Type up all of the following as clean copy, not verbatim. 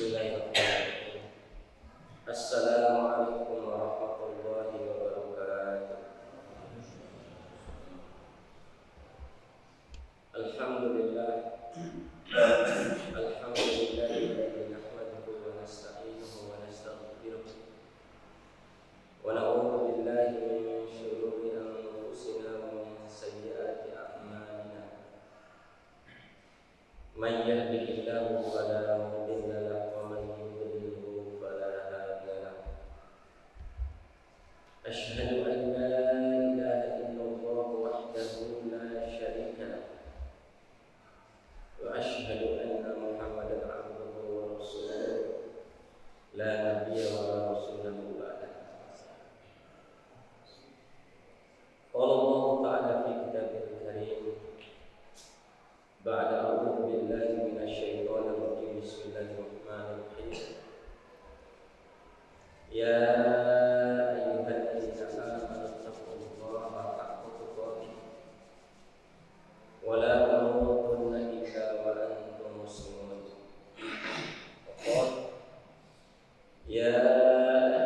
Bismillahirrahmanirrahim. Assalamualaikum warahmatullahi wabarakatuh. Alhamdulillah. Alhamdulillahilladzi nahmaduhu wa nasta'inuhu wa nastaghfiruh. Wa na'udzu billahi min shururi anfusina wa min sayyiati a'malina. Man yahdihillahu fala mudilla lahu wa man yudlilhu fala hadiya lahu. Asyhadu an la ilaha illallah wahdahu la syarika lahu wa asyhadu anna Muhammadan abduhu wa rasuluh la nabiyya wa la rasula min ba'dahu. Qala Allah ta'ala fi kitabil karim ba'da a'udzu billahi minasyaitonir rajim. Bismillahirrahmanirrahim. Ya ayyuhalladzina amanu taqullaha haqqa tuqatih wa la tamutunna illa wa antum muslimun. Ya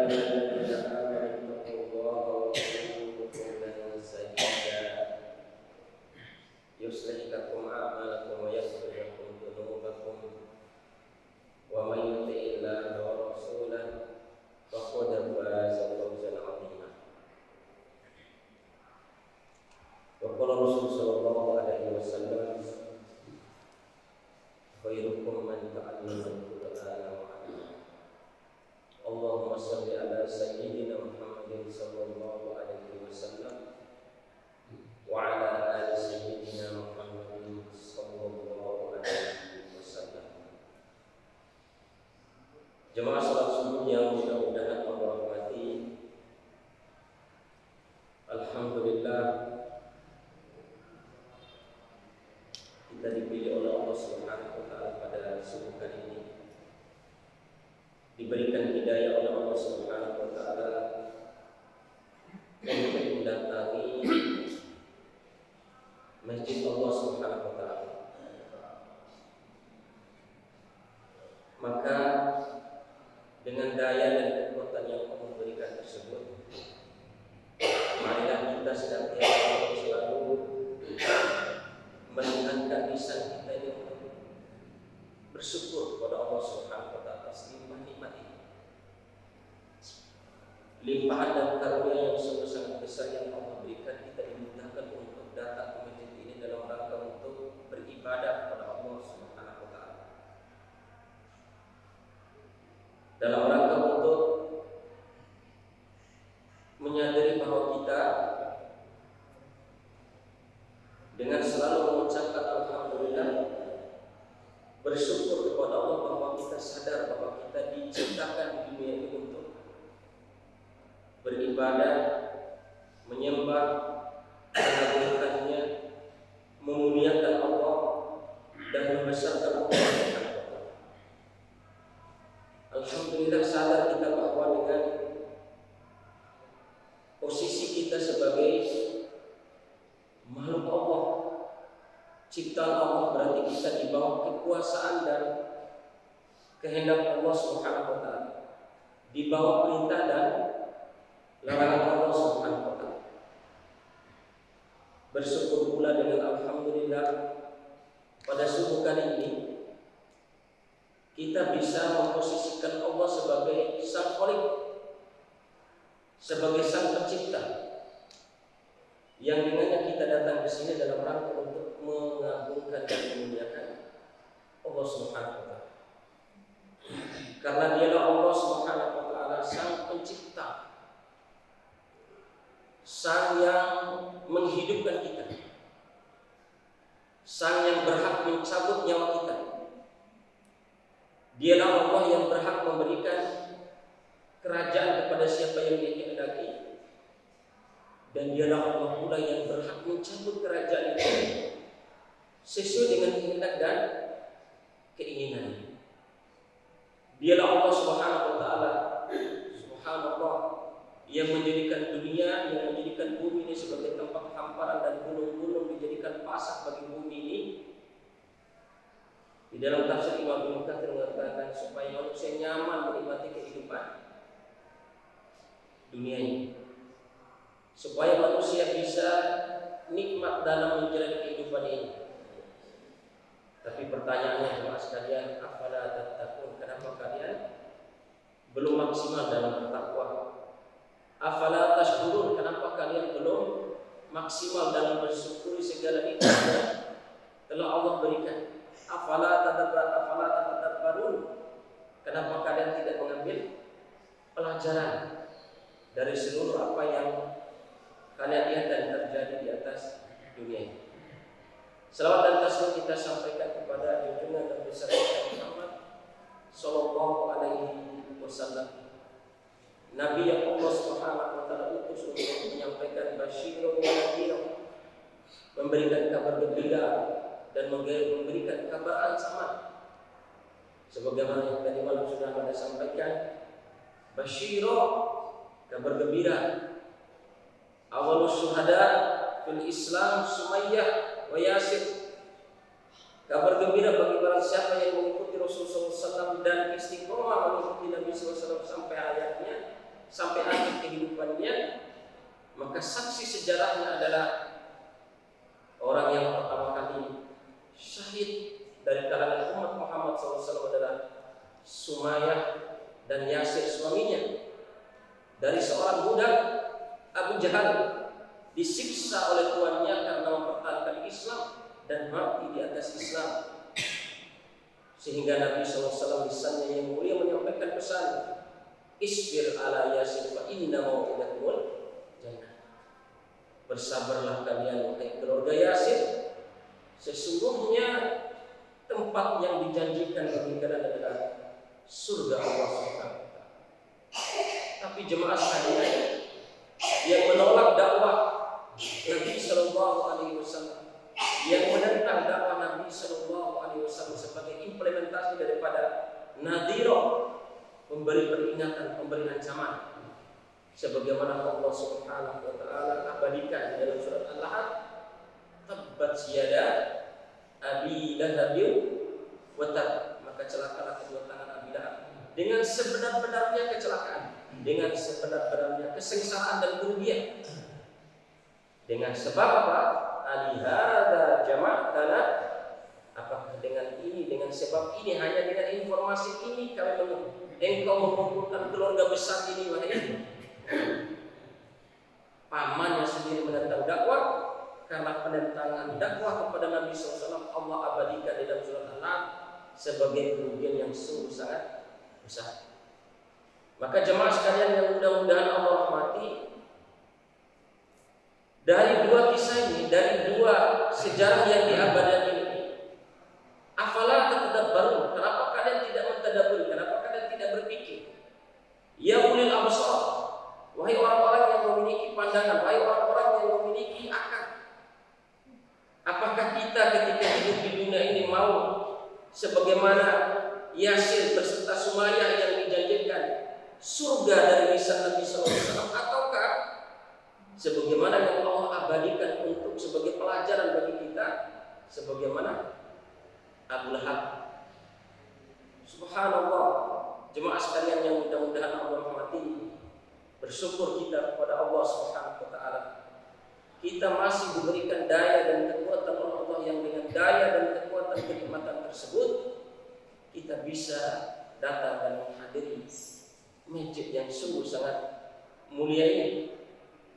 ayyuhalladzina amanu taqullaha wa qulu qawlan sadida yuslih lakum a'malakum wa yaghfir lakum dhunubakum wa man yuti'illaha wa rasulahu faqad faza fawzan 'azima. Wa qala Rasul sallallahu alaihi wasallam, khairukum man ta'allama al-Qur'ana wa 'allama. Allahumma shalli ala sayyidina Muhammadin sallallahu alaihi wasallam wa ala ali sayyidina Muhammadin sallallahu alaihi wasallam. Jemaah salat subuh yang mudah-mudahan Allah rahmati. Alhamdulillah, kita dipilih oleh Allah Subhanahu wa taala pada subuh kali ini. Diberikan hidayah oleh Allah Subhanahu wa taala untuk mendatangi masjid Allah Subhanahu wa taala. Maka dengan daya dan kekuatan yang Allah berikan tersebut, marilah kita senantiasa selalu meningkatkan lisan kita ini untuk bersyukur kepada Allah Subhanahu wa taala atas limpahan nikmat ini. Limpahan dan karunia yang sangat besar yang Allah berikan, kita dimudahkan untuk datang ke masjid ini dalam rangka untuk beribadah kepada Allah Subhanahu wa taala. Dalam rangka untuk menyadari bahwa kita dengan selalu mengucapkan alhamdulillah, bersyukur kepada Allah bahwa kita sadar bahwa kita diciptakan di dunia ini untuk beribadah, menyembah, mengagungkannya, memuliakan Allah dan membesarkan Allah. Alhamdulillah, sadar kita bahwa dengan posisi kita sebagai makhluk Allah, ciptaan Allah, berarti kita di bawah kekuasaan dan kehendak Allah Subhanahu wa taala, di bawah perintah dan larangan Allah Subhanahu wa taala. Bersyukur pula dengan alhamdulillah pada subuh kali ini kita bisa memposisikan Allah sebagai Sang Khalik, sebagai Sang Pencipta, yang dengannya kita datang ke sini dalam rangka untuk mengagungkan dan memuliakan Allah Subhanahu wa taala. Karena Dialah Allah Subhanahu wa taala Sang Pencipta, Sang yang menghidupkan kita, Sang yang berhak mencabut nyawa kita. Dialah Allah yang berhak memberikan kerajaan kepada siapa yang Dia kehendaki, dan Dialah Allah pula yang berhak mencabut kerajaan itu sesuai dengan kehendak dan keinginan. Dialah Allah Subhanahu wa taala, subhanallah, yang menjadikan dunia, yang menjadikan bumi ini sebagai tempat hamparan dan gunung-gunung dijadikan pasak bagi bumi ini. Di dalam tafsir Imam Ibnu Katsir mengatakan supaya manusia nyaman menikmati kehidupan dunia ini, supaya manusia bisa nikmat dalam menjalani kehidupan ini. Tapi pertanyaannya jemaah sekalian, afala tattaqun, kenapa kalian belum maksimal dalam bertakwa? Afala tashkurun, kenapa kalian belum maksimal dalam bersyukuri segala nikmat yang telah Allah berikan? Afala tadabbarun, kenapa kalian tidak mengambil pelajaran dari seluruh apa yang kalian lihat dan terjadi di atas dunia ini? Selawat dan tasbih kita sampaikan kepada junjungan dan besar Muhammad sallallahu alaihi wasallam, Nabi yang Allah Subhanahu wa taala utus untuk menyampaikan basyirun wa nadhirun, memberikan kabar gembira dan memberikan kabar ancaman. Sebagaimana yang tadi malam sudah Anda sampaikan, basyiro, kabar gembira. Awalus syuhada fil Islam Sumayyah wa Yasir, kabar gembira bagi barang siapa yang mengikuti Rasulullah SAW dan istiqomah mengikuti Nabi SAW sampai hayatnya, sampai akhir kehidupannya, maka saksi sejarahnya adalah orang yang pertama kali syahid dari kalangan umat Muhammad SAW adalah Sumayyah dan Yasir suaminya. Dari seorang budak, Abu Jahal disiksa oleh tuannya karena mempertahankan Islam dan mati di atas Islam, sehingga Nabi SAW lisannya yang mulia menyampaikan pesan, isbir ala Yasir fa inna mau'idakumul jannah. Bersabarlah kalian wahai keluarga Yasir, sesungguhnya tempat yang dijanjikan bagi kalian adalah surga Allah SWT. Tapi jemaah sekalian yang menolak dakwah Nabi Sallallahu Alaihi Wasallam, yang menentang dakwah Nabi Sallallahu Alaihi Wasallam sebagai implementasi daripada nadhiro, memberi peringatan, memberi ancaman, sebagaimana Allah Subhanahu Wa Taala abadikan di dalam surat Al-Lahab, tabbat yada abi lahabin wa tab, maka celakalah kedua tangan Abi Lahab, dengan sebenar-benarnya kecelakaan, dengan sebenar-benarnya kesengsaraan dan kerugian. Dengan sebab apa? Alihada jama'tana, apakah dengan ini, dengan sebab ini, hanya dengan informasi ini kami engkau mengumpulkan keluarga besar ini wahai pamannya sendiri menentang dakwah. Karena penentangan dakwah kepada Nabi SAW, Allah abadikan di dalam surat Al-Lahab sebagai kerugian yang sungguh sangat besar. Maka jemaah sekalian yang mudah-mudahan Allah rahmati, dari dua kisah ini, dari dua sejarah yang diabadikan ini, afala tatadabbarun, kenapa kalian tidak mentadabburi, kenapa kalian tidak berpikir? Ya ulil absar, wahai orang-orang yang memiliki pandangan, wahai orang-orang yang memiliki akal. Apakah kita ketika hidup di dunia ini mau sebagaimana Yasir beserta Sumayyah yang dijanjikan surga dari lisan Nabi SAW, ataukah sebagaimana yang Allah abadikan untuk sebagai pelajaran bagi kita, sebagaimana Abu Lahab? Subhanallah, jemaah sekalian yang mudah-mudahan Allah rahmati, bersyukur kita kepada Allah Subhanahu Wa Taala. Kita masih diberikan daya dan kekuatan oleh Allah, yang dengan daya dan kekuatan kenikmatan tersebut kita bisa datang dan menghadiri masjid yang sungguh sangat mulia ini,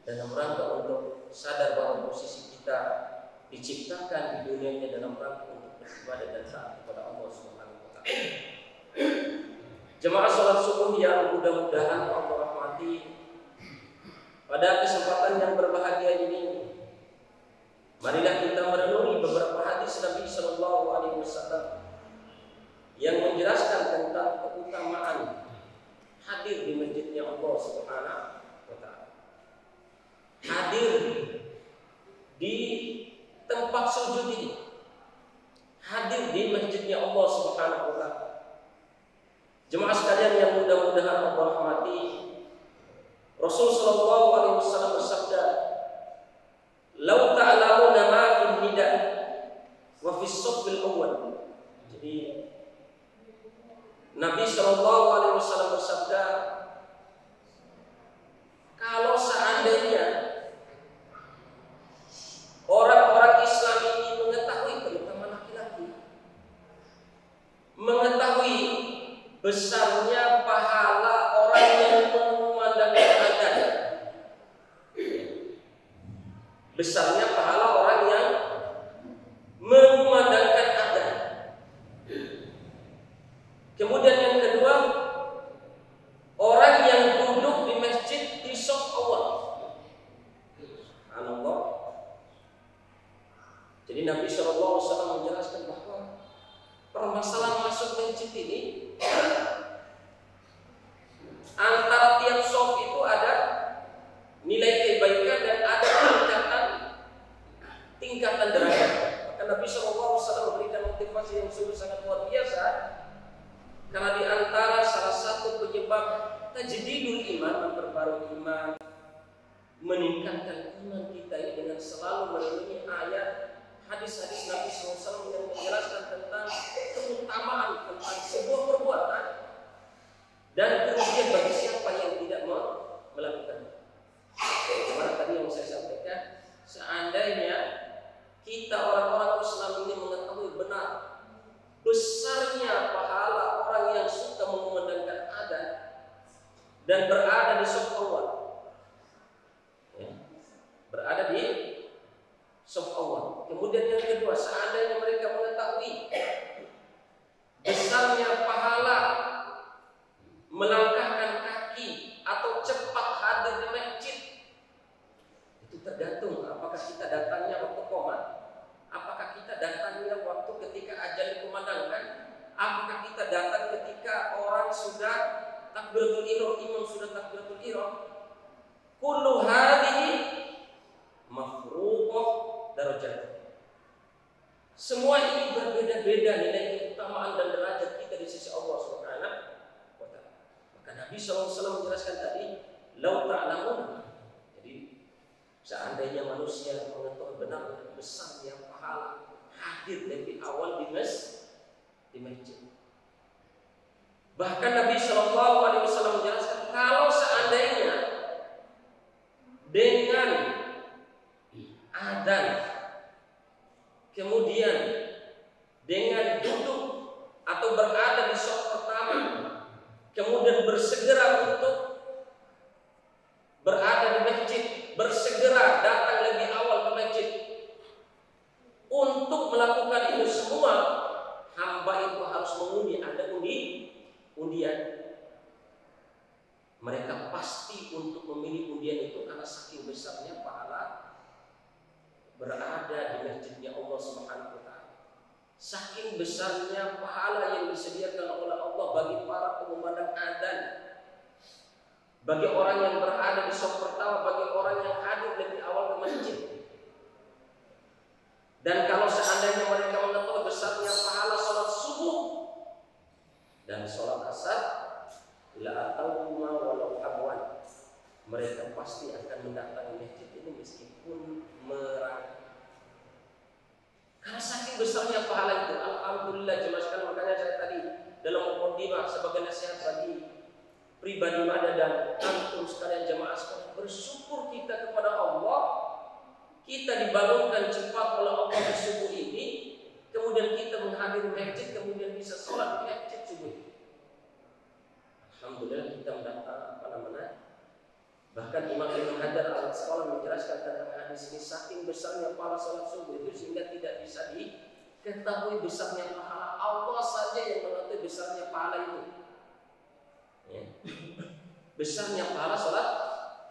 dalam rangka untuk sadar bahwa posisi kita diciptakan di dunia ini dalam rangka untuk beribadah dan taat kepada Allah Subhanahu Wa Taala. Jemaah salat subuh yang mudah-mudahan Allah rahmati, pada kesempatan yang berbahagia ini, marilah kita merenungi beberapa hadis Nabi Sallallahu Alaihi Wasallam yang menjelaskan tentang keutamaan hadir di masjidnya Allah Subhanahu Wa Taala, hadir di tempat sujud ini, hadir di masjidnya Allah Subhanahu Wa Taala. Jemaah sekalian yang mudah-mudahan Allah rahmati, Rasul Sallallahu Alaihi Wasallam bersabda, "Lau ta'lamuna ma fil nida wa fis saffil awwal." Jadi Jadi Nabi Shallallahu Alaihi Wasallam bersabda, kalau seandainya orang-orang Islam ini mengetahui, terutama laki-laki, mengetahui besarnya pahala orang yang mengumandangkan adzan, besarnya pahala orang yang mengumandangkan adzan. Kemudian yang kedua, orang yang duduk di masjid di shaf awal. Subhanallah. Jadi Nabi SAW menjelaskan bahwa permasalahan masuk masjid ini antara tiap shaf itu ada nilai kebaikan dan ada tingkatan derajat. Maka Nabi SAW memberikan motivasi yang sungguh sangat luar biasa, karena di antara salah satu penyebab tajdidul iman, memperbarui iman, meningkatkan iman kita ini dengan selalu merenungi ayat hadis-hadis Nabi SAW yang menjelaskan tentang keutamaan tentang sebuah perbuatan dan kerugian bagi siapa yang tidak melakukannya. Bagaimana tadi yang saya sampaikan, seandainya kita orang-orang Islam ini mengetahui benar besarnya pahala orang yang suka mengumandangkan adzan dan berada di shaf awal, ya, berada di shaf awal. Kemudian yang kedua, seandainya mereka mengetahui besarnya pahala melangkahkan kaki atau cepat hadir di masjid, itu tergantung apakah kita datangnya waktu qomat, apakah kita datangnya waktu ketika adzan dikumandangkan, apakah kita datang ketika orang sudah takbiratul ihram, imam sudah takbiratul ihram. Kullu hadhihi mafruqah darajat. Semua ini berbeda-beda nilai keutamaan dan derajat kita di sisi Allah Subhanahu wa taala. Maka Nabi SAW menjelaskan tadi, lau ta'lamun. Jadi seandainya manusia mengetahui benar besarnya pahala hadir lebih awal di masjid. Bahkan Nabi SAW menjelaskan, kalau seandainya dengan adzan, kemudian dengan duduk atau berada di shaf pertama, kemudian bersegera untuk berada di masjid, bersegera datang lebih awal ke masjid, untuk melakukan itu semua, hamba itu harus mengundi, ada undian. Mereka pasti untuk memilih undian itu karena saking besarnya pahala berada di masjidnya Allah Subhanahu wa taala. Saking besarnya pahala yang disediakan oleh Allah bagi para pengumandang adzan, bagi orang yang berada di shaf pertama, bagi orang yang hadir lebih awal ke masjid. Dan kalau seandainya mereka mengetahui besarnya pahala sholat subuh dan sholat asar, la atawma walau habwan, mereka pasti akan mendatangi masjid ini meskipun merah. Karena saking besarnya pahala itu, alhamdulillah jemaah sekalian. Makanya saya tadi dalam mukadimah sebagai nasihat bagi pribadi mana dan antum sekalian jemaah sekalian, bersyukur kita kepada Allah, kita dibangunkan cepat oleh Allah di subuh ini, kemudian kita menghadiri masjid, kemudian bisa sholat di masjid subuh. Alhamdulillah kita mendapat bahkan Imam Ibnu Hajar al-Asqalani menjelaskan tentang hadis ini, saking besarnya pahala sholat subuh itu sehingga tidak bisa diketahui besarnya pahala, Allah saja yang mengetahui besarnya pahala itu, ya. Besarnya pahala sholat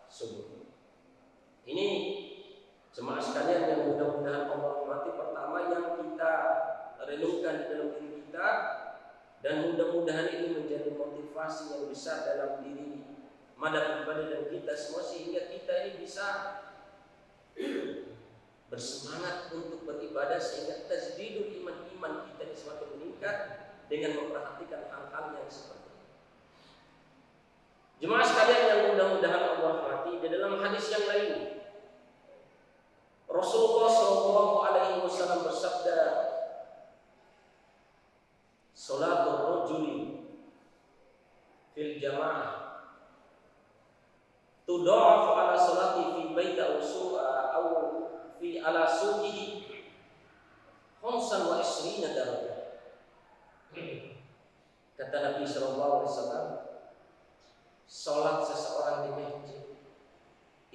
subuh ini jemaah sekalian yang mudah-mudahan Allah rahmati. Pertama yang kita renungkan di dalam diri kita, dan mudah-mudahan ini menjadi motivasi yang besar dalam diri madhab pribadi dan kita semua, sehingga kita ini bisa bersemangat untuk beribadah, sehingga tajdidul iman kita ini semakin meningkat dengan memperhatikan hal-hal yang seperti ini. Jemaah sekalian yang mudah-mudahan Allah rahmati, di dalam hadis yang lain Rasulullah SAW bersabda, tudha'afu ala salati fi baiti aw fi ala suqihi 25 darajah. Kata Nabi sallallahu alaihi wasallam, salat seseorang di masjid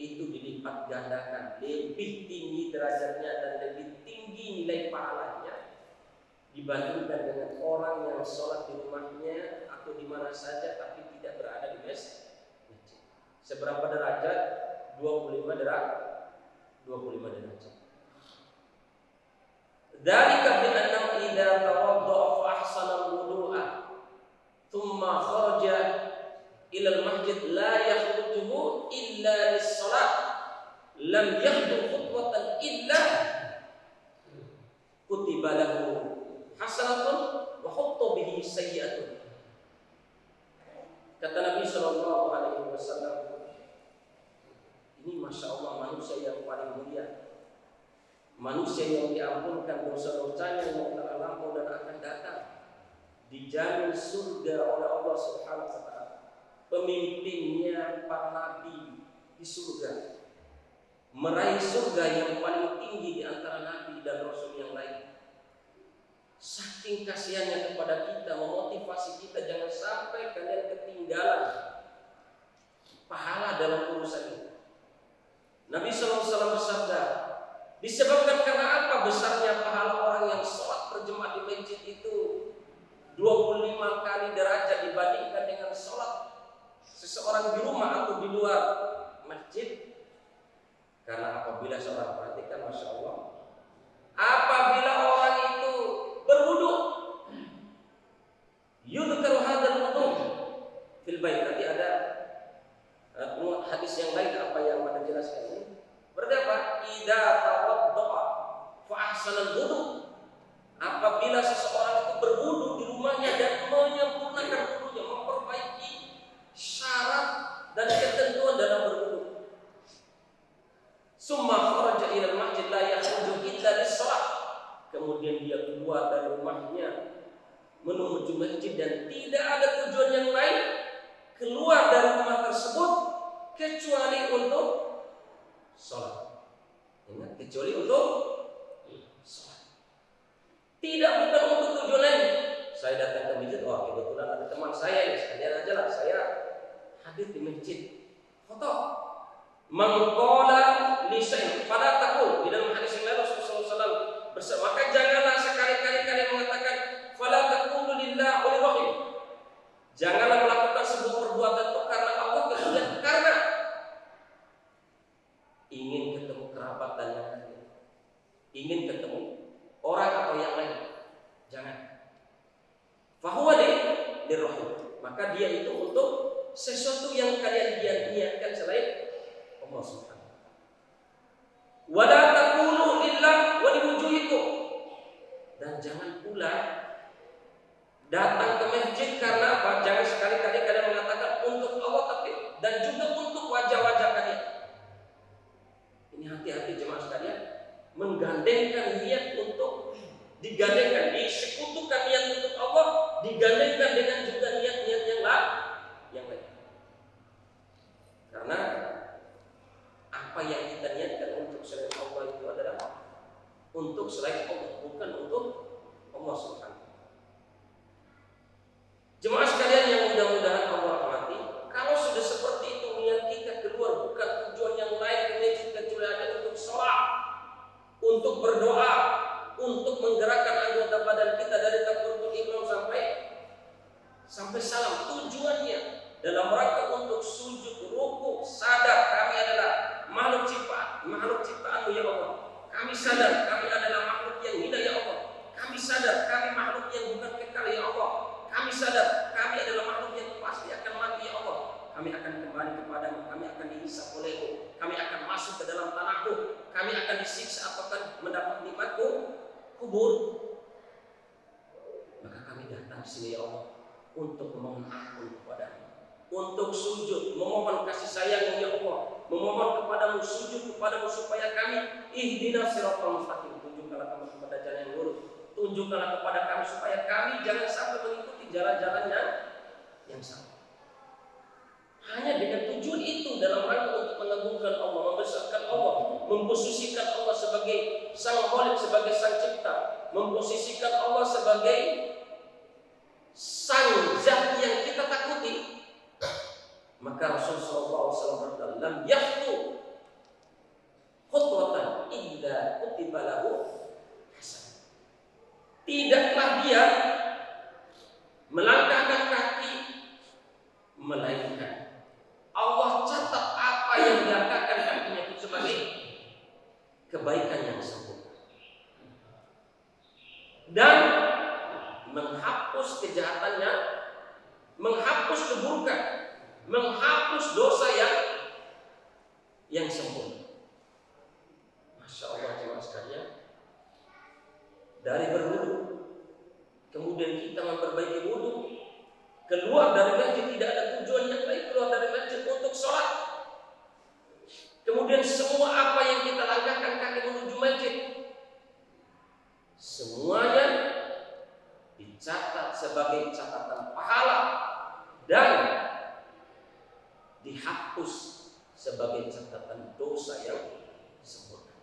itu dilipat gandakan, lebih tinggi derajatnya dan lebih tinggi nilai pahalanya dibandingkan dengan orang yang sholat di rumahnya atau di mana saja tapi tidak berada di masjid. Seberapa derajat? 25 derajat. Dzalika bi annahu idza tawadda'a fa ahsana al-wudu'a thumma kharaja ila al-masjid la yakhrujuhu illa lis-shalah lam yakhdu khutwatan illa kutiba lahu hasanatun wa hutta bihi sayyi'atun. Kata Nabi sallallahu alaihi wasallam, ini masya Allah manusia yang paling mulia, manusia yang diampunkan dosa-dosanya yang telah lampau dan akan datang, dijamin surga oleh Allah Subhanahu wa taala. Pemimpinnya para nabi di surga, meraih surga yang paling tinggi di antara nabi dan rasul yang lain. Saking kasihannya kepada kita, memotivasi kita jangan sampai kalian ketinggalan pahala dalam urusan ini. Nabi sallallahu alaihi wasallam bersabda, disebabkan karena apa besarnya pahala orang yang sholat berjemaah di masjid itu 25 kali derajat dibandingkan dengan sholat seseorang di rumah atau di luar masjid. Karena apabila seorang perhatikan, masya Allah, apabila orang itu berwudu, yudhkaru hadzal wudu fil bait. Tadi ada hadis yang lain apa yang pada jelaskan ini. Berarti apa? Idza tawadda'a fa ahsanal wudu. Apabila seseorang itu berwudu di rumahnya dan menyempurnakan wudunya, memperbaiki syarat dan ketentuan dalam berwudu. Summa kharaja ila al-masjid la yakhruju illa lis-shalah. Kemudian dia keluar dari rumahnya menuju masjid dan tidak ada tujuan yang lain keluar dari rumah tersebut kecuali untuk sholat. Ingat, kecuali untuk sholat. Tidak, bukan untuk tujuan lain. Saya datang ke masjid, wah kebetulan ada teman saya, sekalian aja lah saya hadir di masjid. Foto. Mengqala lisan pada takul. Di dalam hadis yang lain Rasulullah SAW bersabda, maka janganlah sekali-kali kalian mengatakan fala taqulu lillah wa lirahim. Janganlah melakukan sebuah perbuatan itu karena Allah, kemudian karena ingin ketemu kerabat dan yang lain, ingin ketemu orang atau yang lain. Jangan. Fahuwa lirahim. Maka dia itu untuk sesuatu yang kalian niatkan selain Allah Subhanahu. Wala taqulu lillah wa liwujuhikum. Dan jangan pula datang ke masjid karena apa? Jangan sekali-kali kalian mengatakan untuk Allah, tapi dan juga untuk wajah-wajah kalian. Ini hati-hati jemaah sekalian, menggandengkan niat untuk digandengkan, disekutukan niat untuk Allah, digandengkan dengan juga niat-niat yang lain. Karena apa yang kita niatkan untuk selain Allah itu adalah untuk selain Allah, bukan untuk Allah Subhanahu. Jemaah sekalian yang mudah-mudahan Allah rahmati, kalau sudah seperti itu niat kita keluar bukan tujuan yang lain ke masjid kecuali hanya untuk sholat, untuk berdoa, untuk menggerakkan anggota badan kita dari takbiratul ihram sampai salam. Tujuannya dalam rangka untuk sujud, ruku, sadar kami adalah makhluk ciptaan-Mu ya Allah. Kami sadar kami adalah makhluk yang hina ya Allah. Kami sadar kami makhluk yang bukan kekal ya Allah. Kami sadar kami adalah makhluk yang pasti akan mati ya Allah. Kami akan kembali kepadamu, kami akan dihisab oleh-Mu, kami akan masuk ke dalam tanah-Mu, kami akan disiksa apakah mendapat nikmat-Mu kubur. Maka kami datang sini ya Allah untuk memohon ampun kepadamu, untuk sujud, memohon kasih sayang ya Allah, memohon kepadamu, sujud kepadamu supaya kami ihdinas siratal mustaqim, tunjukkanlah kami kepada jalan yang lurus, tunjukkanlah kepada kami supaya kami jangan sampai mengikuti jalan-jalan yang salah. Hanya dengan tujuan itu dalam rangka memposisikan Allah sebagai sang Khalik, sebagai sang cipta, memposisikan Allah sebagai sang zat yang kita takuti, maka Rasulullah SAW berkata, lam yaqtu khutwatan illa kutiba lahu hasan. Tidaklah dia melangkahkan kaki melainkan Allah catat apa yang dilangkahkan kakinya itu sebagai kebaikan yang sempurna dan menghapus kejahatannya, menghapus keburukan, menghapus dosa yang sempurna. Masya Allah jemaah sekalian, dari berwudu, kemudian kita memperbaiki wudu, keluar dari masjid tidak ada tujuan yang lain keluar dari masjid untuk sholat. Kemudian semua apa yang kita langkahkan kaki menuju masjid, semuanya dicatat sebagai catatan pahala dan dihapus sebagai catatan dosa yang sempurna.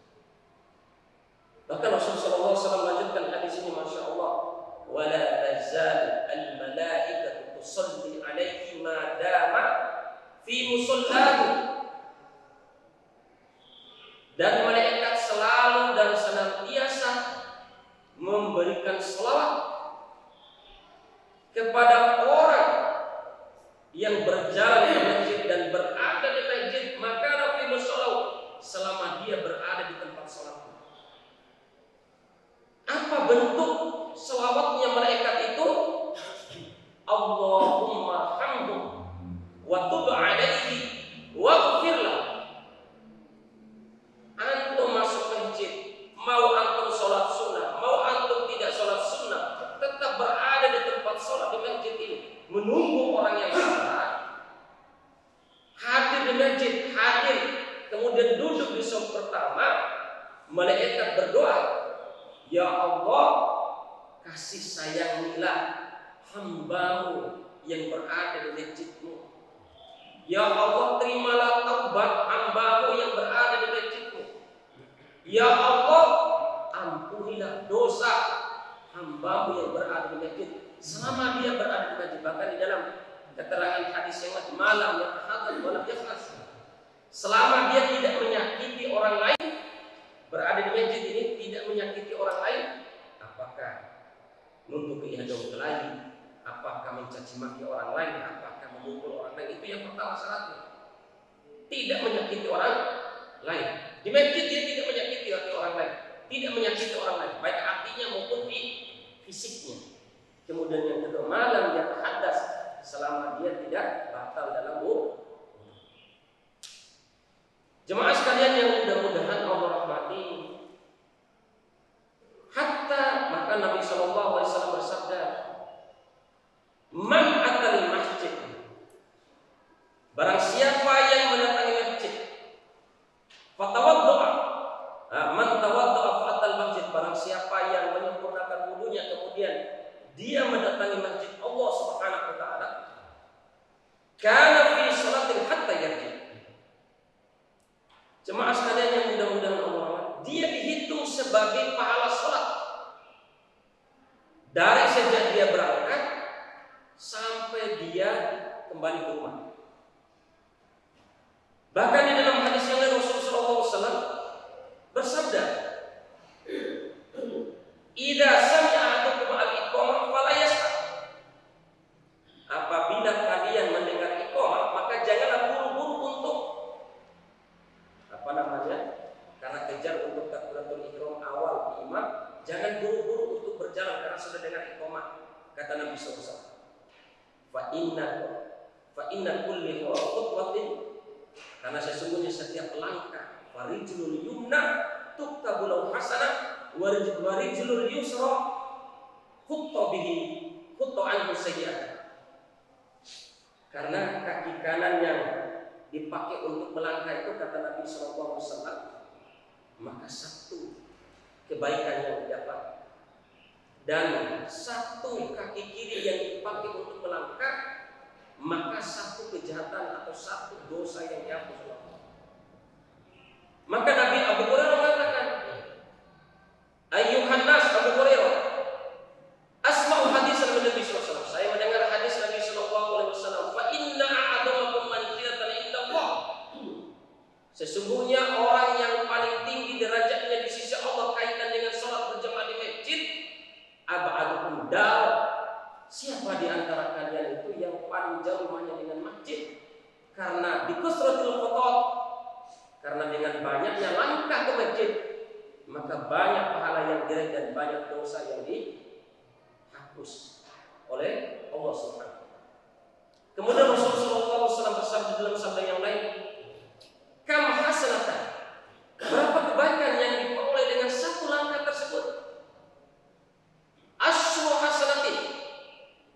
Bahkan Rasulullah SAW melanjutkan hadis ini, Masya Allah, wala tazal al-malaikatu tusalli alaihi ma dama fi musallahu, dan malaikat selalu dan senantiasa memberikan selawat kepada orang yang berjalan ke masjid dan berada di masjid, maka fi musallahu, selama dia berada di tempat salat. Apa bentuk selawatnya malaikat itu? Allahumma hamdu wa tub alaihi waghfir lahu. Antum masuk masjid, mau antum sholat sunnah, mau antum tidak sholat sunnah, tetap berada di tempat sholat di masjid ini, menunggu orang yang salat, hadir di masjid, hadir, kemudian duduk di saf pertama. Malaikat berdoa, ya Allah, kasih sayangilah hamba-Mu yang berada di masjid-Mu. Ya Allah, terimalah taubat hamba-Mu yang berada di masjid-Mu. Ya Allah, ampunilah dosa hamba-Mu yang berada di masjid selama dia berada di masjid. Bahkan di dalam keterangan hadis yang lain, malam yang terhadap malam yakhlas, selama dia tidak menyakiti orang lain, berada di masjid ini tidak menyakiti orang lain, apakah nutupi hidung kelahi, apakah mencaci maki orang lain, apakah memukul orang lain, itu yang pertama syaratnya. Tidak menyakiti orang lain. Di masjid dia tidak menyakiti hati orang lain, tidak menyakiti orang lain, baik hatinya maupun di fisiknya. Kemudian yang kedua, malam dia terhadas, selama dia tidak batal dalam wudu. Jemaah sekalian yang mudah-mudahan Allah rahmati, hatta maka Nabi SAW bersabda, man atal masjid, barang siapa yang mendatangi masjid, fatawaddo'a, man tawaddo'a fa'atal masjid, barang siapa yang menyempurnakan wudunya kemudian dia mendatangi masjid Allah Subhanahu wa taala, kana fi salatin hatta yarji. Jemaah sekalian yang mudah-mudahan Allah, dia dihitung sebagai pahala salat dari sejak dia berangkat sampai dia kembali ke rumah. Bahkan di dalam hadis yang lain Rasulullah SAW bersabda, "Idza sami'a ahadukum al-iqamah fala yas'al." Apabila kalian mendengar iqamah, maka janganlah buru-buru untuk karena kejar untuk takbiratul ihram awal imam, jangan buru-buru untuk berjalan karena sudah dengar iqamah. Kata Nabi SAW, fa inna kulli khutwatin, karena sesungguhnya setiap langkah, farijlul yumna tuktabu lahu hasanah wa rijlul yusra khutta bihi khutta anhu sayyi'ah. Karena kaki kanan yang dipakai untuk melangkah itu, kata Nabi SAW, maka satu kebaikan yang didapat, dan satu kaki kiri yang dipakai untuk melangkah, maka satu kejahatan atau satu dosa yang dihapus. Maka Nabi Abu Sesungguhnya orang yang paling tinggi derajatnya di sisi Allah kaitan dengan salat berjamaah di masjid, ab'aduhum dar. Siapa di antara kalian itu yang paling jauh rumahnya dengan masjid? Karena di kusratul khutat, karena dengan banyaknya langkah ke masjid, maka banyak pahala yang diraih dan banyak dosa yang dihapus oleh Allah Subhanahu. Kemudian Rasulullah SAW bersabda dalam sabda yang lain, kam hasanatan, berapa kebaikan yang diperoleh dengan satu langkah tersebut? Asyru hasanatin,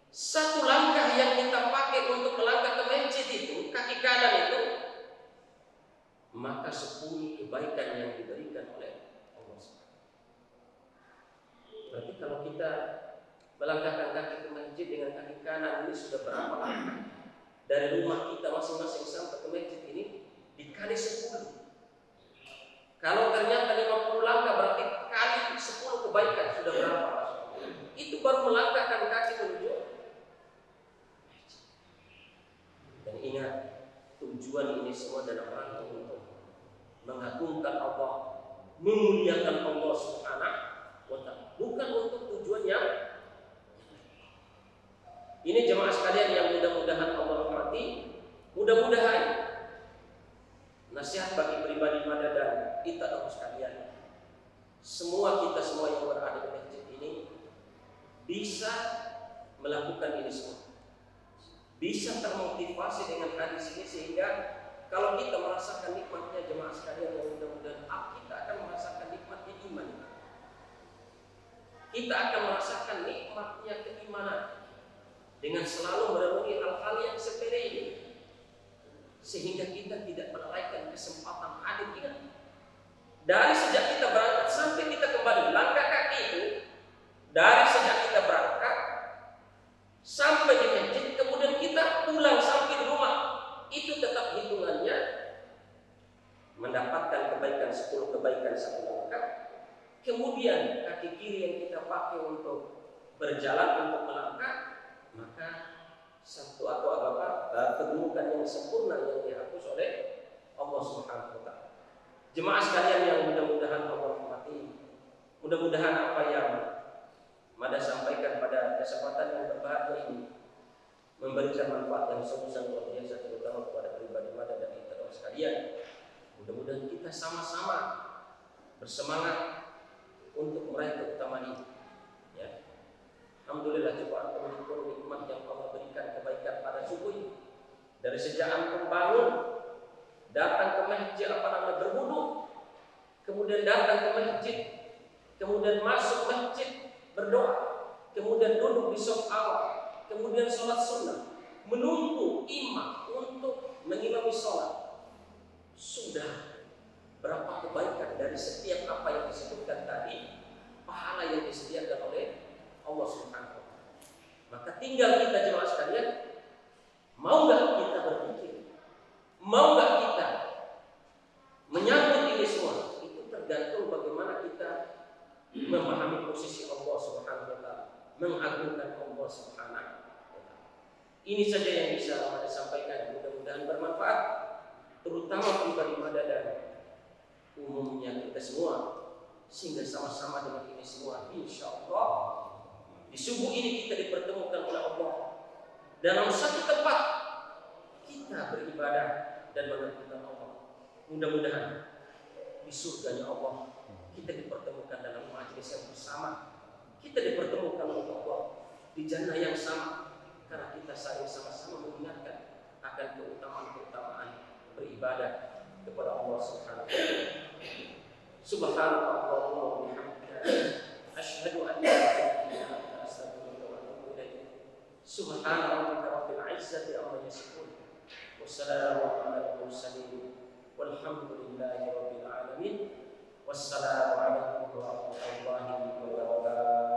satu langkah yang kita pakai untuk melangkah ke masjid itu, kaki kanan itu, maka 10 kebaikan yang diberikan oleh Allah. Berarti kalau kita melangkahkan kaki ke masjid dengan kaki kanan ini sudah berapa langkah? Dari rumah kita masing-masing sampai ke masjid ini dikali 10. Kalau ternyata 50 langkah berarti kali 10 kebaikan sudah berapa? Itu baru melangkahkan kaki menuju. Dan ingat, tujuan ini semua dalam rangka untuk mengagungkan Allah, memuliakan Allah Subhanahu wa ta'ala, bukan untuk tujuan yang ini. Jemaah sekalian yang mudah-mudahan Allah rahmati, mudah-mudahan nasihat bagi pribadi Mada dan kita sekalian, semua kita semua yang berada di masjid ini bisa melakukan ini semua, bisa termotivasi dengan hadis ini, sehingga kalau kita merasakan nikmatnya jemaah sekalian yang mudah-mudahan kita akan merasakan nikmatnya iman, kita akan merasakan nikmatnya keimanan dengan selalu merenungi hal-hal yang sepele ini, sehingga kita tidak melalaikan kesempatan hadir. Ingat, dari sejak kita berangkat sampai kita kembali, langkah kaki itu dari sejak kita berangkat sampai di masjid, kemudian kita pulang sampai di rumah, itu tetap hitungannya mendapatkan kebaikan 10 kebaikan satu langkah. Kemudian kaki kiri yang kita pakai untuk berjalan untuk melangkah, maka satu atau apa kedudukan yang sempurna yang dihapus oleh Allah Subhanahu wa ta'ala. Jemaah sekalian yang mudah-mudahan Allah rahmati, mudah-mudahan apa yang Mada sampaikan pada kesempatan yang berbahagia ini memberikan manfaat yang sungguh luar biasa, terutama kepada pribadi Mada dan kita sekalian. Mudah-mudahan kita sama-sama bersemangat untuk meraih keutamaan ini. Ya. Alhamdulillah, coba antum mensyukur nikmat yang Allah berikan kebaikan pada subuh ini. Dari sejak antum bangun, datang ke masjid berwudu, kemudian datang ke masjid, kemudian masuk masjid berdoa, kemudian duduk di shaf awal, kemudian sholat sunnah, menunggu imam untuk mengimami sholat. Sudah berapa kebaikan dari setiap apa yang disebutkan tadi, pahala yang disediakan oleh Allah Subhanahu wa ta'ala. Maka tinggal kita jemaah sekalian, mau nggak kita berpikir, mau nggak kita menyambut ini semua. Itu tergantung bagaimana kita memahami posisi Allah Subhanahu wa ta'ala, mengagungkan Allah Subhanahu wa ta'ala. Ini saja yang bisa saya sampaikan, mudah-mudahan bermanfaat, terutama pribadi Mada dan umumnya kita semua, sehingga sama-sama dengan ini semua insya Allah di subuh ini kita dipertemukan oleh Allah dalam satu tempat, kita beribadah dan mengagungkan Allah. Mudah-mudahan di surganya Allah kita dipertemukan dalam majelis yang bersama, kita dipertemukan oleh Allah di jannah yang sama, karena kita saling sama-sama mengingatkan akan keutamaan-keutamaan beribadah kepada Allah Subhanahu wa ta'ala. Subhanallah wa bihamdihi, asyhadu an la ilaha illa anta, astaghfiruka wa atubu ilaik. Subhana rabbika rabbil izzati amma yasifun, wassalamu ala al-mursalin, walhamdulillahi rabbil alamin. Wassalamu alaikum warahmatullahi wabarakatuh.